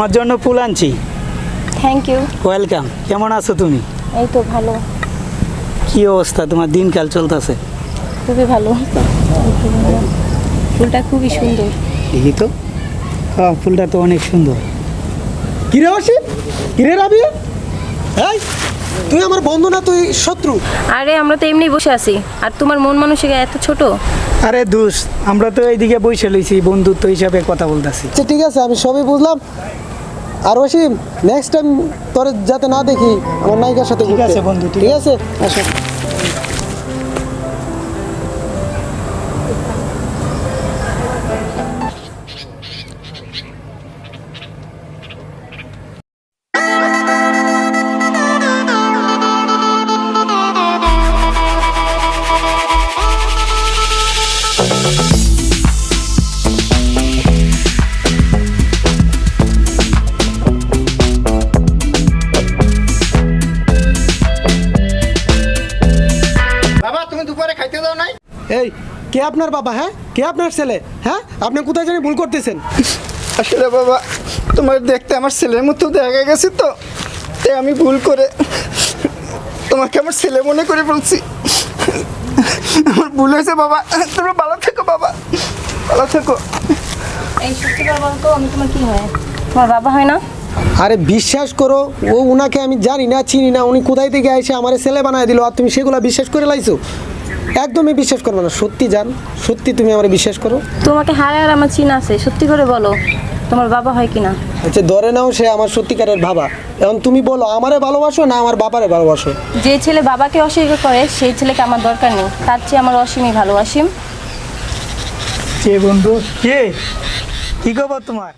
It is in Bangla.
তোমার জন্য ফুল আনছি। Thank you. ওয়েলকাম। কেমন আছো তুমি? এই তো ভালো। কি অবস্থা তোমার, দিনকাল চলতেছে? খুবই ভালো। ফুলটা খুবই সুন্দর। দেখি তো। হ্যাঁ, ফুলটা তো অনেক সুন্দর। কিরে অসীম, কিরে রাবিয়া, এই তুই আমার বন্ধু না তুই শত্রু? আরে আমরা তো এমনি বসে আছি, আর তোমার মন মানসিকতা এত ছোট। আরে দোস্ত, আমরা তো এইদিকে বসে লইছি, বন্ধুত্ব হিসাবে কথা বলতেছি। আচ্ছা ঠিক আছে, আমি সবই বুঝলাম। আর অসীম, নেক্সট টাইম তোর যাতে না দেখি আমার নায়িকার সাথে ঠিক ঘুরতে। আছে বন্ধু, ঠিক ঠিক আছে, আসো। বাবা তুমি দুপুরে খাইতে দাও নাই? এই কে আপনার বাবা? হ্যাঁ, কে আপনার ছেলে? হ্যাঁ, আপনি কোথায় জানি ভুল করতেছেন। আসলে বাবা তোমার দেখতে আমার ছেলের মতো দেখা গেছে, তো তাই আমি ভুল করে তোমাকে আমার ছেলে মনে করে বলছি। আমার ভুল হয়েছে বাবা, তোমরা ভালো থেকো বাবা, ভালো থেকো। এই সত্যি করে বলতো, আমি তোমার কি হয়? তোমার বাবা হয় না? আরে বিশ্বাস করো, ও উনাকে আমি জানি না, চিনি না। উনি কোথায় থেকে এসে আমার ছেলে বানায় দিল, আর তুমি সেগুলো বিশ্বাস করে লাইছো? একদমই বিশ্বাস করবে না। সত্যি জান, সত্যি তুমি আমার বিশ্বাস করো। তোমাকে হারে আর আমার চিন আছে, সত্যি করে বলো তোমার বাবা হয় কিনা। আচ্ছা ধরে নাও সে আমার সত্যিকারের বাবা। এখন তুমি বলো, আমারে ভালোবাসো না আমার বাবারে ভালোবাসো? যে ছেলে বাবাকে অস্বীকার করে সেই ছেলেকে আমার দরকার নেই, তার চেয়ে আমার অসীমই ভালো। অসীম কে বন্ধু? কে? কি খবর তোমার?